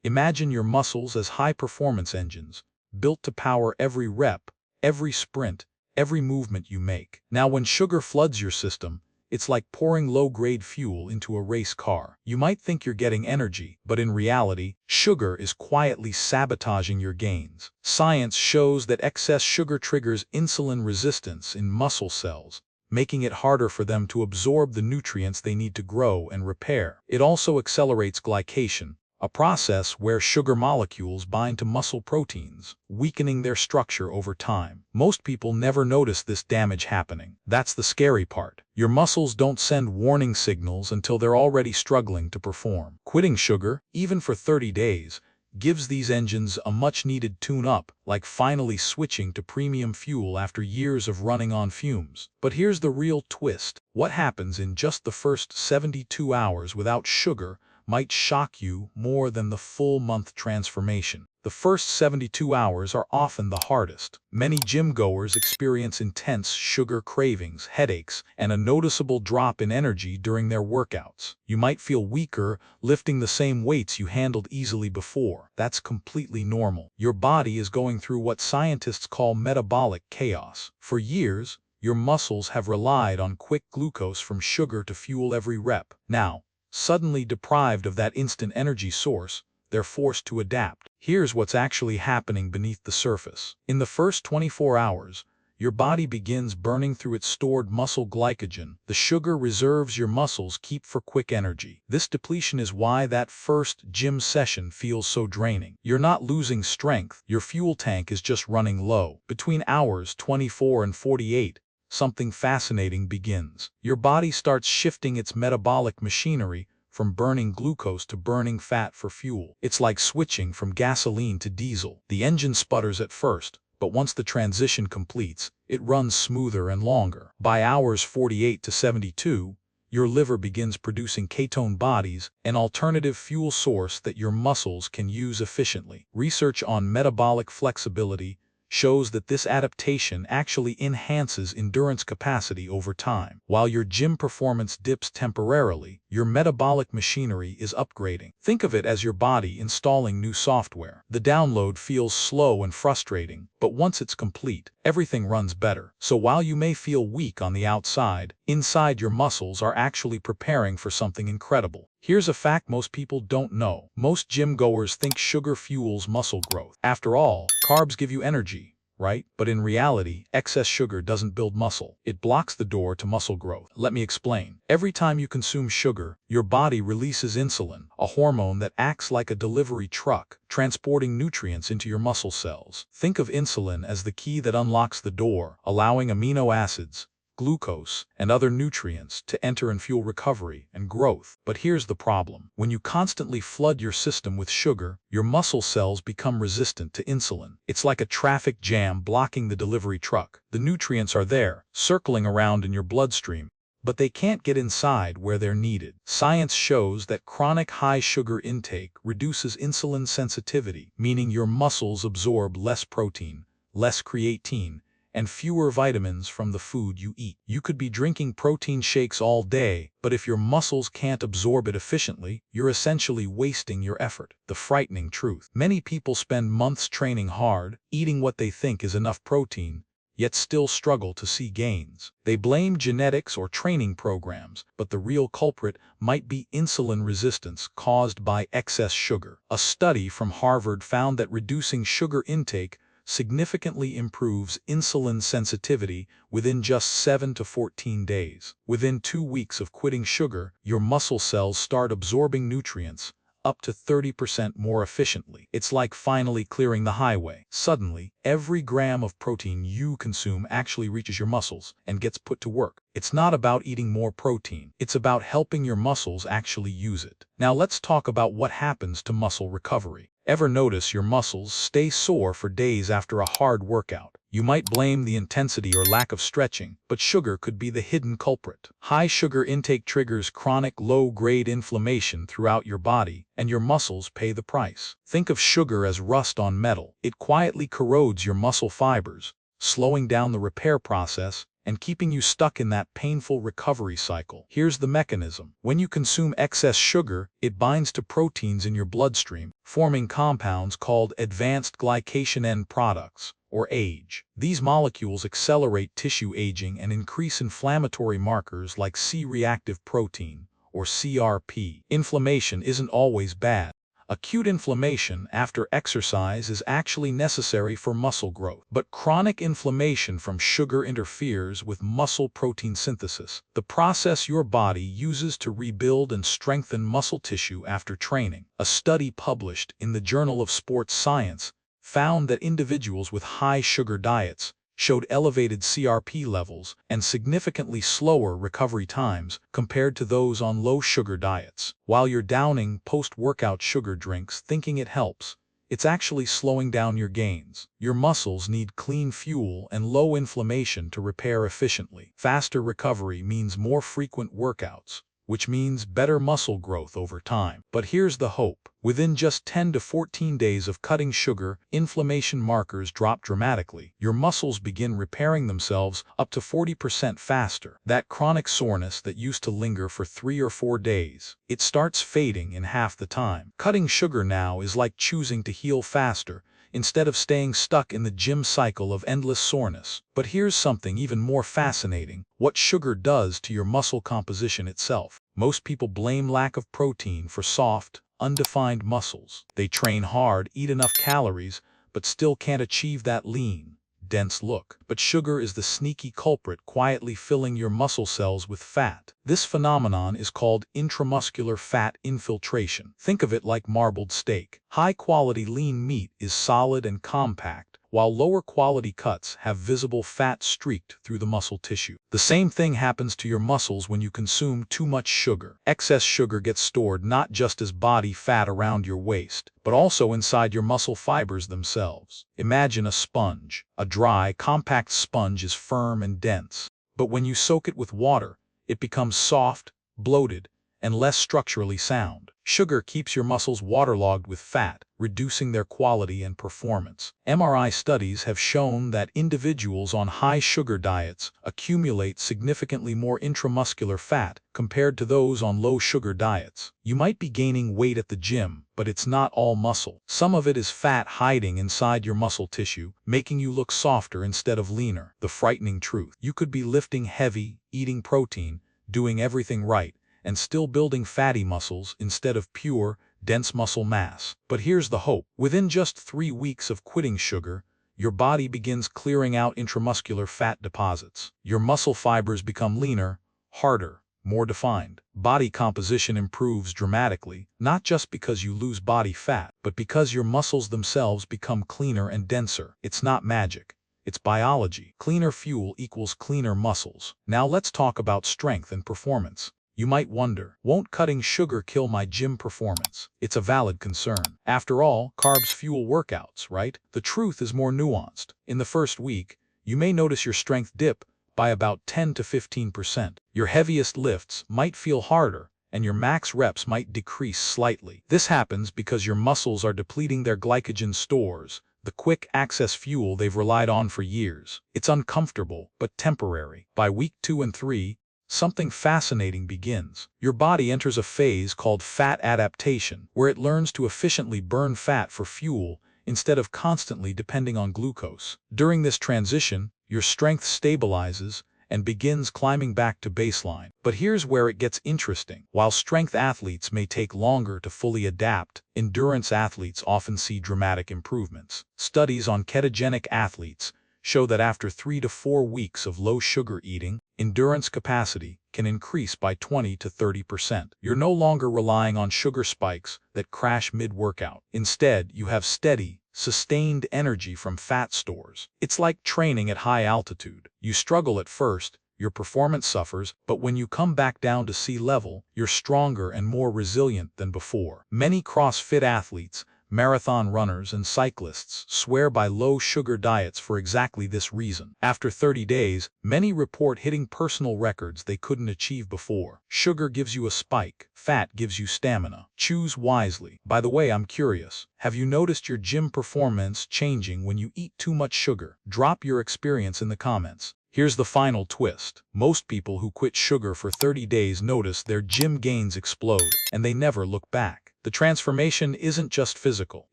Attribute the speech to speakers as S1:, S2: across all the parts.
S1: Imagine your muscles as high-performance engines, built to power every rep, every sprint, every movement you make. Now, when sugar floods your system, it's like pouring low-grade fuel into a race car. You might think you're getting energy, but in reality, sugar is quietly sabotaging your gains. Science shows that excess sugar triggers insulin resistance in muscle cells, making it harder for them to absorb the nutrients they need to grow and repair. It also accelerates glycation, a process where sugar molecules bind to muscle proteins, weakening their structure over time. Most people never notice this damage happening. That's the scary part. Your muscles don't send warning signals until they're already struggling to perform. Quitting sugar, even for 30 days, gives these engines a much-needed tune-up, like finally switching to premium fuel after years of running on fumes. But here's the real twist. What happens in just the first 72 hours without sugar might shock you more than the full-month transformation. The first 72 hours are often the hardest. Many gym-goers experience intense sugar cravings, headaches, and a noticeable drop in energy during their workouts. You might feel weaker lifting the same weights you handled easily before. That's completely normal. Your body is going through what scientists call metabolic chaos. For years, your muscles have relied on quick glucose from sugar to fuel every rep. Now, suddenly deprived of that instant energy source, they're forced to adapt. Here's what's actually happening beneath the surface. In the first 24 hours, your body begins burning through its stored muscle glycogen, the sugar reserves your muscles keep for quick energy. This depletion is why that first gym session feels so draining. You're not losing strength, your fuel tank is just running low. Between hours 24 and 48, something fascinating begins. Your body starts shifting its metabolic machinery from burning glucose to burning fat for fuel. It's like switching from gasoline to diesel. The engine sputters at first, but once the transition completes, it runs smoother and longer. By hours 48 to 72, your liver begins producing ketone bodies, an alternative fuel source that your muscles can use efficiently. Research on metabolic flexibility shows that this adaptation actually enhances endurance capacity over time. While your gym performance dips temporarily, your metabolic machinery is upgrading. Think of it as your body installing new software. The download feels slow and frustrating, but once it's complete, everything runs better. So while you may feel weak on the outside, inside your muscles are actually preparing for something incredible. Here's a fact most people don't know. Most gym goers think sugar fuels muscle growth. After all, carbs give you energy, right? But in reality, excess sugar doesn't build muscle. It blocks the door to muscle growth. Let me explain. Every time you consume sugar, your body releases insulin, a hormone that acts like a delivery truck, transporting nutrients into your muscle cells. Think of insulin as the key that unlocks the door, allowing amino acids, glucose, and other nutrients to enter and fuel recovery and growth. But here's the problem. When you constantly flood your system with sugar, your muscle cells become resistant to insulin. It's like a traffic jam blocking the delivery truck. The nutrients are there, circling around in your bloodstream, but they can't get inside where they're needed. Science shows that chronic high sugar intake reduces insulin sensitivity, meaning your muscles absorb less protein, less creatine, and fewer vitamins from the food you eat. You could be drinking protein shakes all day, but if your muscles can't absorb it efficiently, you're essentially wasting your effort. The frightening truth. Many people spend months training hard, eating what they think is enough protein, yet still struggle to see gains. They blame genetics or training programs, but the real culprit might be insulin resistance caused by excess sugar. A study from Harvard found that reducing sugar intake significantly improves insulin sensitivity within just 7 to 14 days. Within 2 weeks of quitting sugar, your muscle cells start absorbing nutrients up to 30% more efficiently. It's like finally clearing the highway. Suddenly, every gram of protein you consume actually reaches your muscles and gets put to work. It's not about eating more protein. It's about helping your muscles actually use it. Now let's talk about what happens to muscle recovery. Ever notice your muscles stay sore for days after a hard workout? You might blame the intensity or lack of stretching, but sugar could be the hidden culprit. High sugar intake triggers chronic low-grade inflammation throughout your body, and your muscles pay the price. Think of sugar as rust on metal. It quietly corrodes your muscle fibers, slowing down the repair process and keeping you stuck in that painful recovery cycle. Here's the mechanism. When you consume excess sugar, it binds to proteins in your bloodstream, forming compounds called advanced glycation end products, or AGE. These molecules accelerate tissue aging and increase inflammatory markers like C-reactive protein, or CRP. Inflammation isn't always bad. Acute inflammation after exercise is actually necessary for muscle growth. But chronic inflammation from sugar interferes with muscle protein synthesis, the process your body uses to rebuild and strengthen muscle tissue after training. A study published in the Journal of Sports Science found that individuals with high sugar diets showed elevated CRP levels and significantly slower recovery times compared to those on low-sugar diets. While you're downing post-workout sugar drinks thinking it helps, it's actually slowing down your gains. Your muscles need clean fuel and low inflammation to repair efficiently. Faster recovery means more frequent workouts, which means better muscle growth over time. But here's the hope. Within just 10 to 14 days of cutting sugar, inflammation markers drop dramatically. Your muscles begin repairing themselves up to 40% faster. That chronic soreness that used to linger for 3 or 4 days, it starts fading in half the time. Cutting sugar now is like choosing to heal faster, instead of staying stuck in the gym cycle of endless soreness. But here's something even more fascinating: what sugar does to your muscle composition itself. Most people blame lack of protein for soft, undefined muscles. They train hard, eat enough calories, but still can't achieve that lean, dense look. But sugar is the sneaky culprit, quietly filling your muscle cells with fat. This phenomenon is called intramuscular fat infiltration. Think of it like marbled steak. High-quality lean meat is solid and compact, while lower-quality cuts have visible fat streaked through the muscle tissue. The same thing happens to your muscles when you consume too much sugar. Excess sugar gets stored not just as body fat around your waist, but also inside your muscle fibers themselves. Imagine a sponge. A dry, compact sponge is firm and dense, but when you soak it with water, it becomes soft, bloated, and less structurally sound. Sugar keeps your muscles waterlogged with fat, reducing their quality and performance. MRI studies have shown that individuals on high sugar diets accumulate significantly more intramuscular fat compared to those on low sugar diets. You might be gaining weight at the gym, but it's not all muscle. Some of it is fat hiding inside your muscle tissue, making you look softer instead of leaner. The frightening truth: you could be lifting heavy, eating protein, doing everything right, and still building fatty muscles instead of pure, dense muscle mass. But here's the hope. Within just 3 weeks of quitting sugar, your body begins clearing out intramuscular fat deposits. Your muscle fibers become leaner, harder, more defined. Body composition improves dramatically, not just because you lose body fat, but because your muscles themselves become cleaner and denser. It's not magic. It's biology. Cleaner fuel equals cleaner muscles. Now let's talk about strength and performance. You might wonder, won't cutting sugar kill my gym performance? It's a valid concern. After all, carbs fuel workouts, right? The truth is more nuanced. In the first week, you may notice your strength dip by about 10 to 15%. Your heaviest lifts might feel harder, and your max reps might decrease slightly. This happens because your muscles are depleting their glycogen stores, the quick access fuel they've relied on for years. It's uncomfortable, but temporary. By week 2 and 3, something fascinating begins. Your body enters a phase called fat adaptation, where it learns to efficiently burn fat for fuel instead of constantly depending on glucose. During this transition, your strength stabilizes and begins climbing back to baseline. But here's where it gets interesting. While strength athletes may take longer to fully adapt, endurance athletes often see dramatic improvements. Studies on ketogenic athletes show that after 3 to 4 weeks of low sugar eating, endurance capacity can increase by 20 to 30%. You're no longer relying on sugar spikes that crash mid-workout. Instead, you have steady, sustained energy from fat stores. It's like training at high altitude. You struggle at first, your performance suffers, but when you come back down to sea level, you're stronger and more resilient than before. Many CrossFit athletes, marathon runners, and cyclists swear by low-sugar diets for exactly this reason. After 30 days, many report hitting personal records they couldn't achieve before. Sugar gives you a spike. Fat gives you stamina. Choose wisely. By the way, I'm curious. Have you noticed your gym performance changing when you eat too much sugar? Drop your experience in the comments. Here's the final twist. Most people who quit sugar for 30 days notice their gym gains explode, and they never look back. The transformation isn't just physical.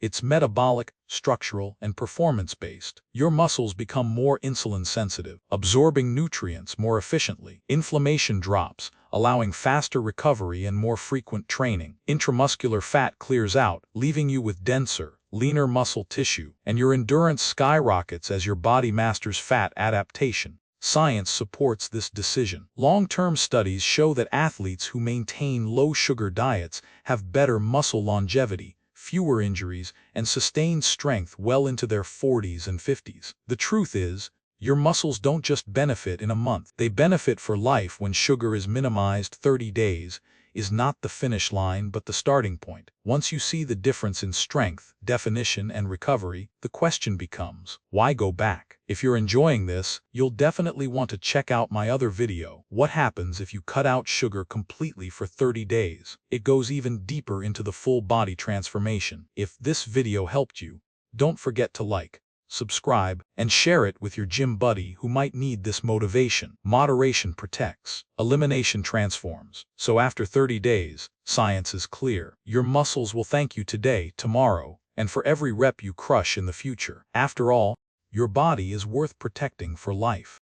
S1: It's metabolic, structural, and performance-based. Your muscles become more insulin-sensitive, absorbing nutrients more efficiently. Inflammation drops, allowing faster recovery and more frequent training. Intramuscular fat clears out, leaving you with denser, leaner muscle tissue, and your endurance skyrockets as your body masters fat adaptation. Science supports this decision. Long-term studies show that athletes who maintain low-sugar diets have better muscle longevity, fewer injuries, and sustained strength well into their 40s and 50s. The truth is, your muscles don't just benefit in a month. They benefit for life. When sugar is minimized. 30 days is not the finish line but the starting point. Once you see the difference in strength, definition, and recovery, the question becomes, why go back? If you're enjoying this, you'll definitely want to check out my other video, What Happens If You Cut Out Sugar Completely for 30 Days. It goes even deeper into the full body transformation. If this video helped you, don't forget to like, subscribe, and share it with your gym buddy who might need this motivation. Moderation protects, elimination transforms. So after 30 days, science is clear. Your muscles will thank you today, tomorrow, and for every rep you crush in the future. After all, your body is worth protecting for life.